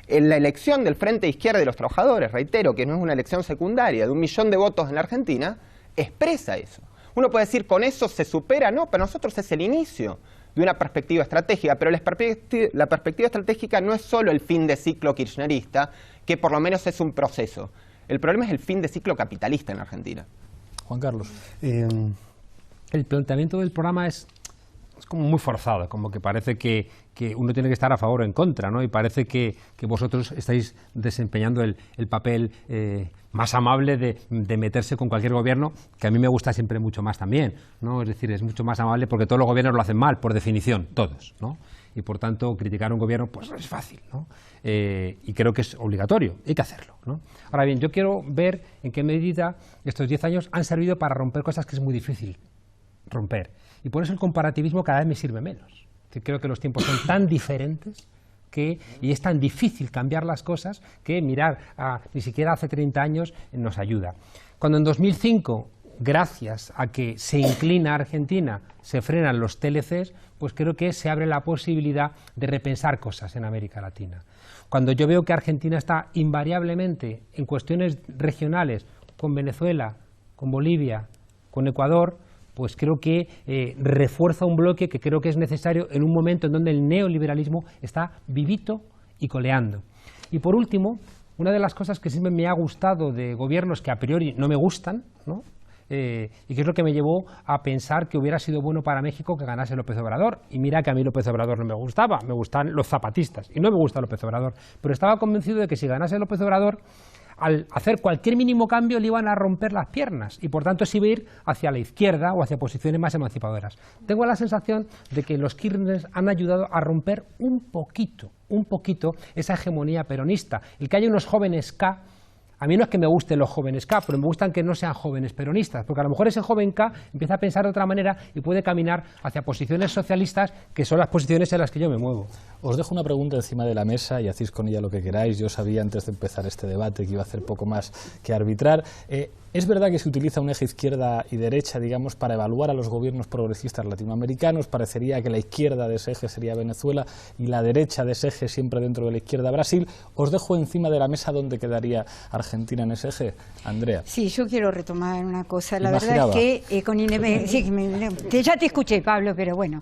En la elección del Frente de Izquierda de los Trabajadores, reitero que no es una elección secundaria, de 1 millón de votos en la Argentina, expresa eso. Uno puede decir, con eso se supera, no, para nosotros es el inicio de una perspectiva estratégica, pero la perspectiva estratégica no es solo el fin de ciclo kirchnerista, que por lo menos es un proceso. El problema es el fin de ciclo capitalista en Argentina. Juan Carlos. El planteamiento del programa es como muy forzado, como que parece que uno tiene que estar a favor o en contra, ¿no? Y parece que vosotros estáis desempeñando el papel más amable de meterse con cualquier gobierno, que a mí me gusta siempre mucho más también, ¿no? Es decir, es mucho más amable porque todos los gobiernos lo hacen mal, por definición, todos, ¿no? Y por tanto, criticar a un gobierno pues es fácil, ¿no? Y creo que es obligatorio, hay que hacerlo, ¿no? Ahora bien, yo quiero ver en qué medida estos 10 años han servido para romper cosas que es muy difícil romper. Y por eso el comparativismo cada vez me sirve menos. Creo que los tiempos son tan diferentes y es tan difícil cambiar las cosas que mirar ni siquiera hace 30 años nos ayuda. Cuando en 2005, gracias a que se inclina Argentina, se frenan los TLCs, pues creo que se abre la posibilidad de repensar cosas en América Latina. Cuando yo veo que Argentina está invariablemente en cuestiones regionales con Venezuela, con Bolivia, con Ecuador, pues creo que refuerza un bloque que creo que es necesario en un momento en donde el neoliberalismo está vivito y coleando. Y por último, una de las cosas que siempre me ha gustado de gobiernos que a priori no me gustan, ¿no? Y que es lo que me llevó a pensar que hubiera sido bueno para México que ganase López Obrador. Y mira que a mí López Obrador no me gustaba, me gustan los zapatistas, y no me gusta López Obrador, pero estaba convencido de que si ganase López Obrador, al hacer cualquier mínimo cambio le iban a romper las piernas y por tanto se iba a ir hacia la izquierda o hacia posiciones más emancipadoras. Tengo la sensación de que los Kirchner han ayudado a romper un poquito esa hegemonía peronista. El que haya unos jóvenes K, a mí no es que me gusten los jóvenes K, pero me gustan que no sean jóvenes peronistas, porque a lo mejor ese joven K empieza a pensar de otra manera y puede caminar hacia posiciones socialistas, que son las posiciones en las que yo me muevo. Os dejo una pregunta encima de la mesa y hacéis con ella lo que queráis. Yo sabía antes de empezar este debate que iba a hacer poco más que arbitrar. ¿Es verdad que se utiliza un eje izquierda y derecha, digamos, para evaluar a los gobiernos progresistas latinoamericanos? Parecería que la izquierda de ese eje sería Venezuela y la derecha de ese eje siempre dentro de la izquierda Brasil. Os dejo encima de la mesa dónde quedaría Argentina en ese eje. Andrea. Sí, yo quiero retomar una cosa. La verdad es que con independencia... Sí, ya te escuché, Pablo, pero bueno...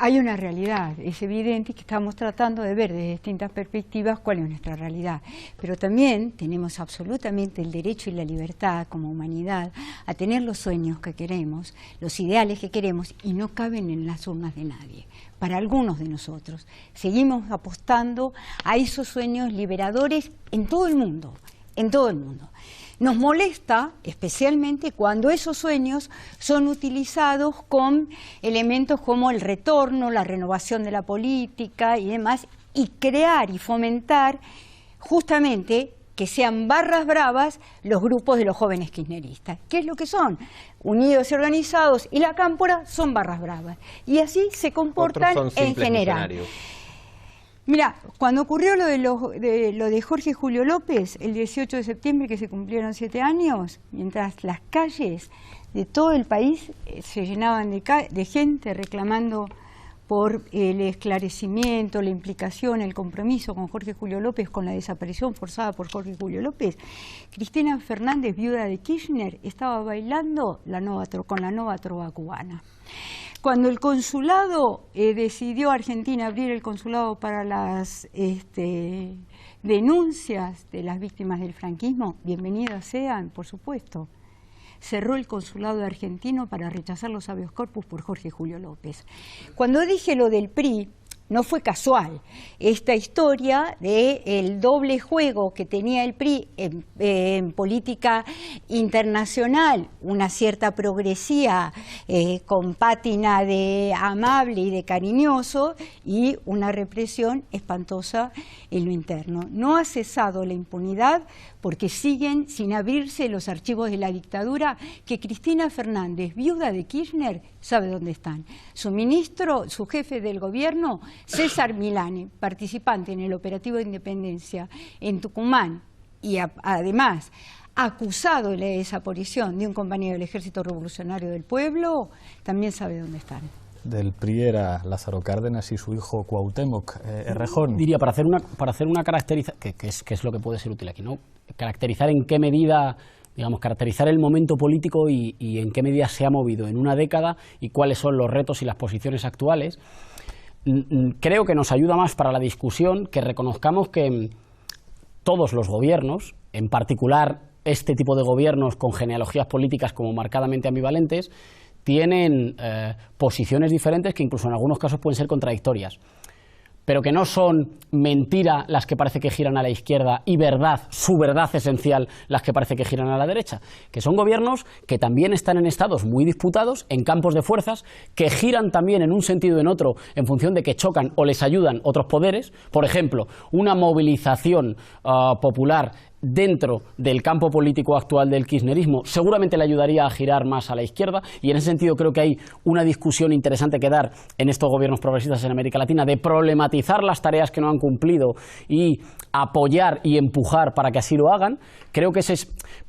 hay una realidad, es evidente que estamos tratando de ver desde distintas perspectivas cuál es nuestra realidad, pero también tenemos absolutamente el derecho y la libertad como humanidad a tener los sueños que queremos, los ideales que queremos y no caben en las urnas de nadie. Para algunos de nosotros seguimos apostando a esos sueños liberadores en todo el mundo, en todo el mundo. Nos molesta especialmente cuando esos sueños son utilizados con elementos como el retorno, la renovación de la política y demás, y crear y fomentar justamente que sean barras bravas los grupos de los jóvenes kirchneristas. ¿Qué es lo que son? Unidos y organizados, y la cámpora son barras bravas. Y así se comportan en general. Mira, cuando ocurrió lo de Jorge Julio López, el 18 de septiembre, que se cumplieron 7 años, mientras las calles de todo el país se llenaban de gente reclamando por el esclarecimiento, la implicación, el compromiso con Jorge Julio López, con la desaparición forzada por Jorge Julio López, Cristina Fernández, viuda de Kirchner, estaba bailando con la nueva trova cubana. Cuando el consulado decidió Argentina abrir el consulado para las denuncias de las víctimas del franquismo, bienvenidas sean, por supuesto. Cerró el consulado argentino para rechazar los habeas corpus por Jorge Julio López. Cuando dije lo del PRI, no fue casual. Esta historia del doble juego que tenía el PRI en política internacional, una cierta progresía con pátina de amable y de cariñoso, y una represión espantosa en lo interno. No ha cesado la impunidad porque siguen sin abrirse los archivos de la dictadura, que Cristina Fernández, viuda de Kirchner, sabe dónde están. Su ministro, su jefe del gobierno, César Milani, participante en el operativo de Independencia en Tucumán, y además acusado de la desaparición de un compañero del Ejército Revolucionario del Pueblo, también sabe dónde están. Del PRI era Lázaro Cárdenas y su hijo Cuauhtémoc. Errejón. Diría, para hacer una caracterización, que es lo que puede ser útil aquí, ¿no? Caracterizar en qué medida, digamos, caracterizar el momento político y en qué medida se ha movido en una década y cuáles son los retos y las posiciones actuales. Creo que nos ayuda más para la discusión que reconozcamos que todos los gobiernos, en particular este tipo de gobiernos con genealogías políticas como marcadamente ambivalentes, tienen posiciones diferentes que incluso en algunos casos pueden ser contradictorias, pero que no son mentira las que parece que giran a la izquierda y verdad, su verdad esencial, las que parece que giran a la derecha, que son gobiernos que también están en estados muy disputados, en campos de fuerzas, que giran también en un sentido o en otro en función de que chocan o les ayudan otros poderes. Por ejemplo, una movilización popular dentro del campo político actual del kirchnerismo seguramente le ayudaría a girar más a la izquierda, y en ese sentido creo que hay una discusión interesante que dar en estos gobiernos progresistas en América Latina, de problematizar las tareas que no han cumplido y apoyar y empujar para que así lo hagan. Creo que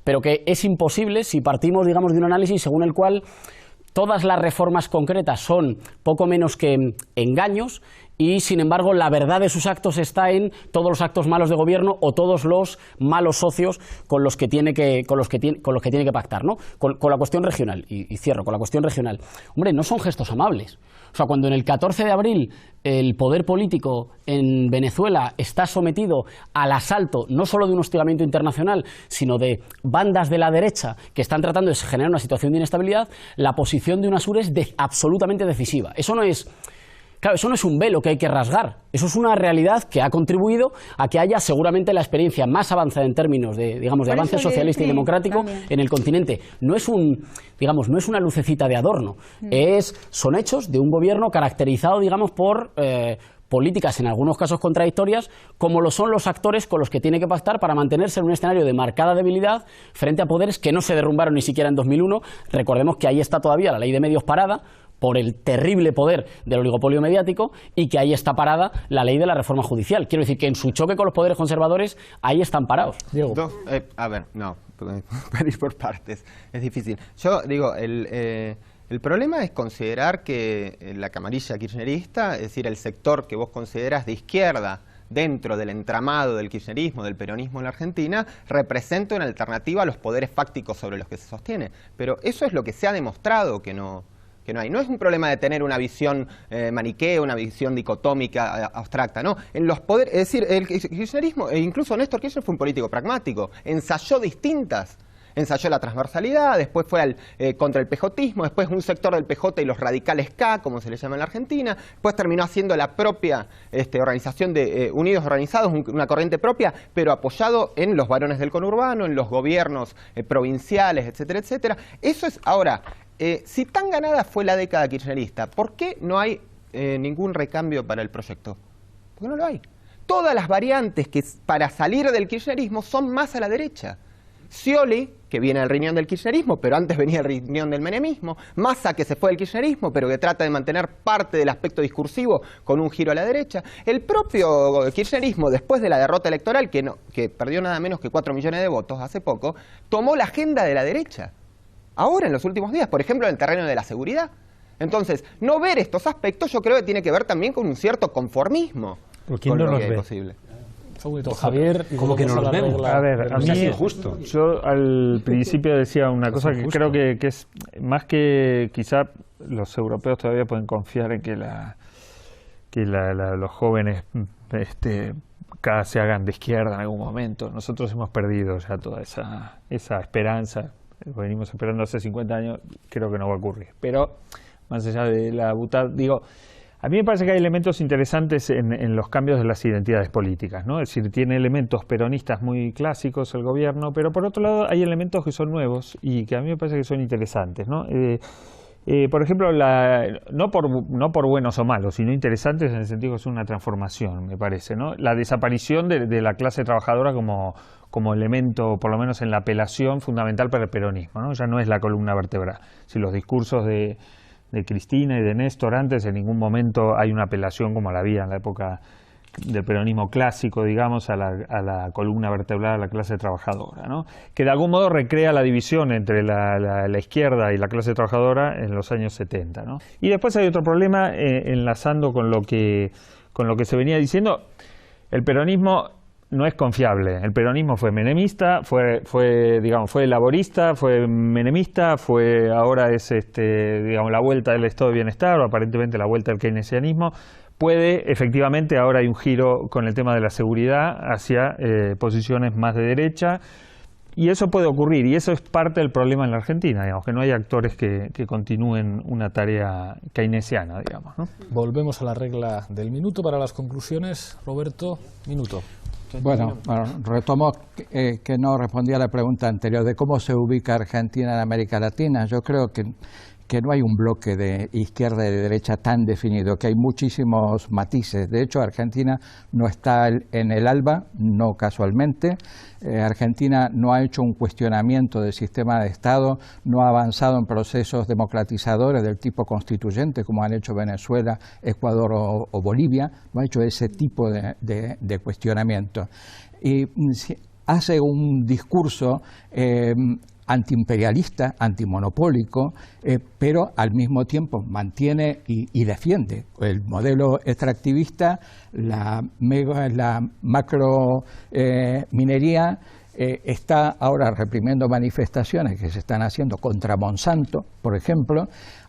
pero que es imposible si partimos, digamos, de un análisis según el cual todas las reformas concretas son poco menos que engaños, y sin embargo la verdad de sus actos está en todos los actos malos de gobierno o todos los malos socios con los que tiene que pactar, ¿no? Con la cuestión regional, y cierro con la cuestión regional. Hombre, no son gestos amables. O sea, cuando en el 14 de abril el poder político en Venezuela está sometido al asalto no solo de un hostigamiento internacional, sino de bandas de la derecha que están tratando de generar una situación de inestabilidad, la posición de UNASUR es absolutamente decisiva. Eso no es un velo que hay que rasgar, eso es una realidad que ha contribuido a que haya seguramente la experiencia más avanzada en términos de, digamos, de avance socialista y democrático en el continente. No es una lucecita de adorno, son hechos de un gobierno caracterizado, digamos, por políticas en algunos casos contradictorias, como lo son los actores con los que tiene que pactar para mantenerse en un escenario de marcada debilidad frente a poderes que no se derrumbaron ni siquiera en 2001. Recordemos que ahí está todavía la ley de medios parada por el terrible poder del oligopolio mediático, y que ahí está parada la ley de la reforma judicial. Quiero decir que en su choque con los poderes conservadores, ahí están parados. Diego. Para ir por partes, es difícil. Yo digo, el problema es considerar que la camarilla kirchnerista, es decir, el sector que vos considerás de izquierda dentro del entramado del kirchnerismo, del peronismo en la Argentina, representa una alternativa a los poderes fácticos sobre los que se sostiene. Pero eso es lo que se ha demostrado que no hay. No es un problema de tener una visión maniquea, una visión dicotómica, abstracta, ¿no? En los poderes, es decir, el kirchnerismo, e incluso Néstor Kirchner fue un político pragmático, ensayó la transversalidad, después fue contra el pejotismo, después un sector del PJ y los radicales K, como se les llama en la Argentina, después terminó haciendo la propia organización de Unidos Organizados, una corriente propia, pero apoyado en los varones del conurbano, en los gobiernos provinciales, etcétera, etcétera. Eso es, ahora, si tan ganada fue la década kirchnerista, ¿por qué no hay ningún recambio para el proyecto? Porque no lo hay. Todas las variantes que para salir del kirchnerismo son más a la derecha. Scioli, que viene del riñón del kirchnerismo, pero antes venía del riñón del menemismo. Massa, que se fue del kirchnerismo, pero que trata de mantener parte del aspecto discursivo con un giro a la derecha. El propio kirchnerismo, después de la derrota electoral, que perdió nada menos que 4 millones de votos hace poco, tomó la agenda de la derecha. Ahora, en los últimos días, por ejemplo, en el terreno de la seguridad. Entonces, no ver estos aspectos yo creo que tiene que ver también con un cierto conformismo. ¿Por quién no los ve? Posible. Javier, ¿cómo que no los vemos? A ver, a mí yo al principio decía una cosa que creo que es más que quizá los europeos todavía pueden confiar en que los jóvenes se hagan de izquierda en algún momento. Nosotros hemos perdido ya toda esa esperanza. Venimos esperando hace 50 años, creo que no va a ocurrir. Pero más allá de la butad, digo, a mí me parece que hay elementos interesantes en los cambios de las identidades políticas, ¿no? Es decir, tiene elementos peronistas muy clásicos el gobierno, pero por otro lado hay elementos que son nuevos y que a mí me parece que son interesantes, ¿no? Por ejemplo, no por buenos o malos, sino interesantes en el sentido que es una transformación, me parece, ¿no? La desaparición de la clase trabajadora como elemento, por lo menos en la apelación fundamental para el peronismo, ¿no? Ya no es la columna vertebral. Si los discursos de Cristina y de Néstor antes, en ningún momento hay una apelación como la había en la época del peronismo clásico, digamos, a la columna vertebral, a la clase trabajadora, ¿no? Que de algún modo recrea la división entre la izquierda y la clase trabajadora en los años 70, ¿no? Y después hay otro problema, enlazando con lo que se venía diciendo. El peronismo no es confiable. El peronismo fue menemista, fue laborista, fue menemista, ahora es la vuelta del estado de bienestar, o aparentemente la vuelta del keynesianismo. Efectivamente, ahora hay un giro con el tema de la seguridad hacia posiciones más de derecha, y eso puede ocurrir, y eso es parte del problema en la Argentina, digamos, que no hay actores que continúen una tarea keynesiana, digamos, ¿no? Volvemos a la regla del minuto para las conclusiones. Roberto, minuto. Bueno, retomo que no respondí a la pregunta anterior de cómo se ubica Argentina en América Latina. Yo creo que no hay un bloque de izquierda y de derecha tan definido, que hay muchísimos matices. De hecho, Argentina no está en el ALBA, no casualmente. Argentina no ha hecho un cuestionamiento del sistema de Estado, no ha avanzado en procesos democratizadores del tipo constituyente, como han hecho Venezuela, Ecuador o Bolivia. No ha hecho ese tipo de cuestionamiento. Y hace un discurso antiimperialista, antimonopólico, pero al mismo tiempo mantiene y defiende el modelo extractivista, la macro minería. Está ahora reprimiendo manifestaciones que se están haciendo contra Monsanto, por ejemplo.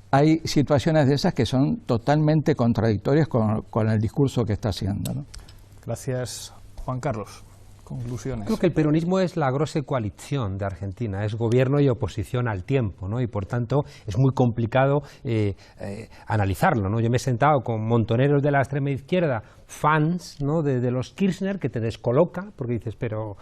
Hay situaciones de esas que son totalmente contradictorias con el discurso que está haciendo, ¿no? Gracias, Juan Carlos. Conclusiones. Creo que el peronismo es la grosse coalición de Argentina, es gobierno y oposición al tiempo, ¿no? Y por tanto es muy complicado analizarlo, ¿no? Yo me he sentado con montoneros de la extrema izquierda, fans, ¿no?, de los Kirchner, que te descoloca, porque dices, pero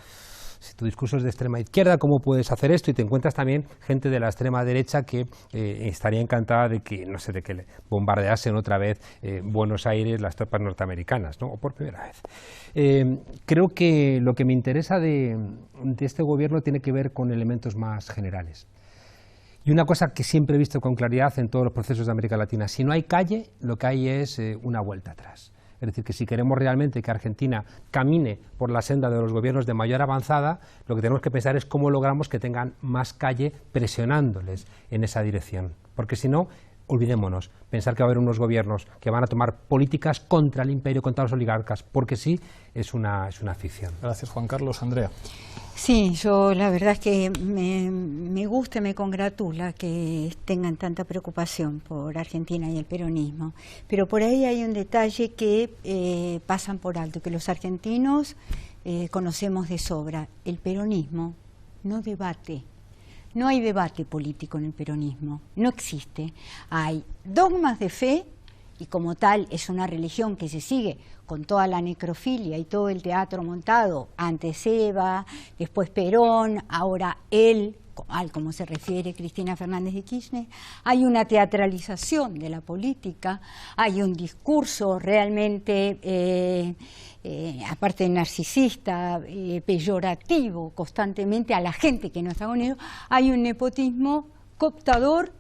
si tu discurso es de extrema izquierda, ¿cómo puedes hacer esto? Y te encuentras también gente de la extrema derecha que estaría encantada de que, no sé, de que le bombardeasen otra vez Buenos Aires las tropas norteamericanas, ¿no? O por primera vez. Creo que lo que me interesa de este gobierno tiene que ver con elementos más generales. Y una cosa que siempre he visto con claridad en todos los procesos de América Latina: si no hay calle, lo que hay es una vuelta atrás. Es decir, que si queremos realmente que Argentina camine por la senda de los gobiernos de mayor avanzada, lo que tenemos que pensar es cómo logramos que tengan más calle presionándoles en esa dirección. Porque si no, olvidémonos, pensar que va a haber unos gobiernos que van a tomar políticas contra el imperio, contra los oligarcas, porque sí, es una ficción. Gracias, Juan Carlos. Andrea. Sí, yo la verdad es que me gusta y me congratula que tengan tanta preocupación por Argentina y el peronismo, pero por ahí hay un detalle que pasan por alto, que los argentinos conocemos de sobra. El peronismo no debate. No hay debate político en el peronismo, no existe. Hay dogmas de fe, y como tal es una religión que se sigue con toda la necrofilia y todo el teatro montado, antes Eva, después Perón, ahora él, como se refiere Cristina Fernández de Kirchner. Hay una teatralización de la política, hay un discurso realmente, aparte de narcisista, peyorativo constantemente a la gente que no está con ellos. Hay un nepotismo cooptador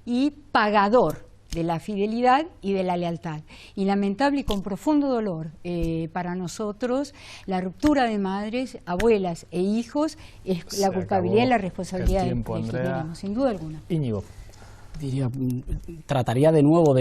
y pagador de la fidelidad y de la lealtad. Y lamentable y con profundo dolor para nosotros, la ruptura de madres, abuelas e hijos es la culpabilidad y la responsabilidad del kirchnerismo, sin duda alguna. Íñigo. trataría de nuevo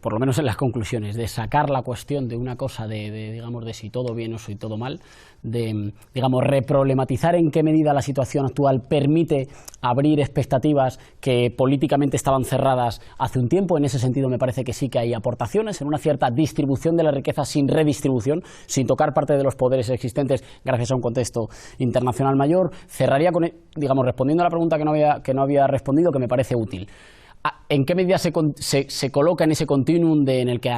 por lo menos en las conclusiones, de sacar la cuestión de una cosa digamos, de si todo bien o si todo mal, de, digamos, reproblematizar en qué medida la situación actual permite abrir expectativas que políticamente estaban cerradas hace un tiempo. En ese sentido me parece que sí que hay aportaciones en una cierta distribución de la riqueza sin redistribución, sin tocar parte de los poderes existentes gracias a un contexto internacional mayor. Cerraría con, digamos, respondiendo a la pregunta que no había respondido, que me parece útil. ¿En qué medida se coloca en ese continuum en el que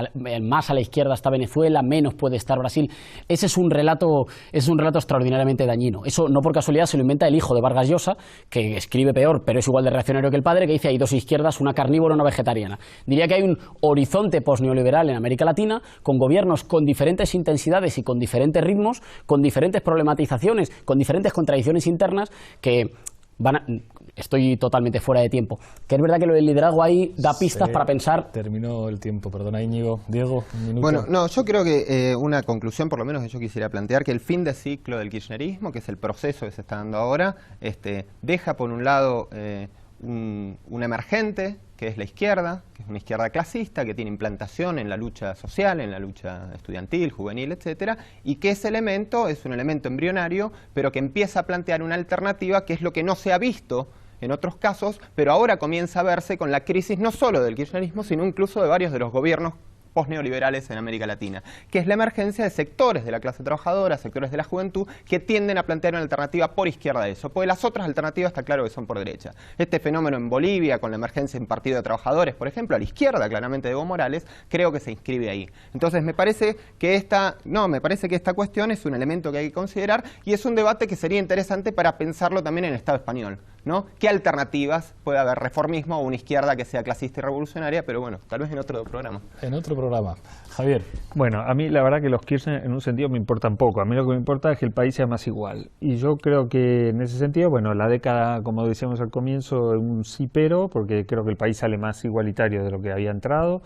más a la izquierda está Venezuela, menos puede estar Brasil? Ese es un relato extraordinariamente dañino. Eso no por casualidad se lo inventa el hijo de Vargas Llosa, que escribe peor, pero es igual de reaccionario que el padre, que dice hay dos izquierdas, una carnívora y una vegetariana. Diría que hay un horizonte posneoliberal en América Latina, con gobiernos con diferentes intensidades y con diferentes ritmos, con diferentes problematizaciones, con diferentes contradicciones internas que estoy totalmente fuera de tiempo. Que es verdad que lo del liderazgo ahí da pistas para pensar. Terminó el tiempo, perdona Íñigo. Diego, un minuto. Bueno, no, yo creo que una conclusión, por lo menos que yo quisiera plantear, que el fin de ciclo del kirchnerismo, que es el proceso que se está dando ahora, deja por un lado un emergente, que es la izquierda, que es una izquierda clasista, que tiene implantación en la lucha social, en la lucha estudiantil, juvenil, etcétera, y que ese elemento es un elemento embrionario, pero que empieza a plantear una alternativa, que es lo que no se ha visto en otros casos, pero ahora comienza a verse con la crisis no solo del kirchnerismo, sino incluso de varios de los gobiernos posneoliberales en América Latina, que es la emergencia de sectores de la clase trabajadora, sectores de la juventud, que tienden a plantear una alternativa por izquierda de eso, porque las otras alternativas está claro que son por derecha. Este fenómeno en Bolivia, con la emergencia en Partido de Trabajadores, por ejemplo, a la izquierda claramente de Evo Morales, creo que se inscribe ahí. Entonces me parece que esta cuestión es un elemento que hay que considerar y es un debate que sería interesante para pensarlo también en el Estado español, ¿no? ¿Qué alternativas puede haber? Reformismo o una izquierda que sea clasista y revolucionaria, pero bueno, tal vez en otro programa. En otro programa. Javier. Bueno, a mí la verdad que los Kirchner en un sentido me importan poco. A mí lo que me importa es que el país sea más igual. Y yo creo que en ese sentido, bueno, la década, como decíamos al comienzo, un sí pero, porque creo que el país sale más igualitario de lo que había entrado.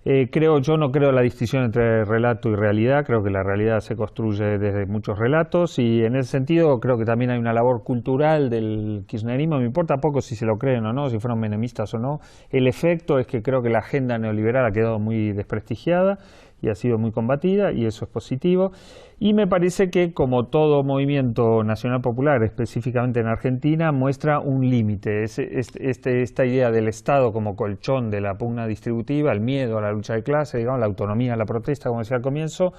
Yo no creo la distinción entre relato y realidad, creo que la realidad se construye desde muchos relatos y en ese sentido creo que también hay una labor cultural del kirchnerismo, me importa poco si se lo creen o no, si fueron menemistas o no, el efecto es que creo que la agenda neoliberal ha quedado muy desprestigiada y ha sido muy combatida y eso es positivo. Y me parece que como todo movimiento nacional popular, específicamente en Argentina, muestra un límite. Esta idea del Estado como colchón de la pugna distributiva, el miedo a la lucha de clase, digamos, la autonomía a la protesta, como decía al comienzo,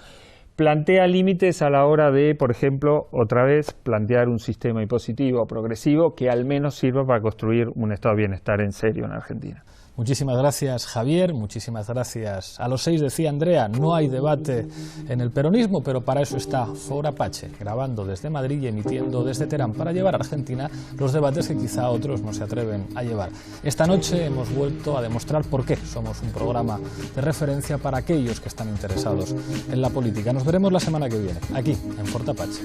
plantea límites a la hora de, por ejemplo, otra vez, plantear un sistema impositivo progresivo que al menos sirva para construir un estado de bienestar en serio en Argentina. Muchísimas gracias, Javier, muchísimas gracias a los 6, decía Andrea, no hay debate en el peronismo, pero para eso está For Apache, grabando desde Madrid y emitiendo desde Teherán para llevar a Argentina los debates que quizá otros no se atreven a llevar. Esta noche hemos vuelto a demostrar por qué somos un programa de referencia para aquellos que están interesados en la política. Nos veremos la semana que viene, aquí, en For Apache.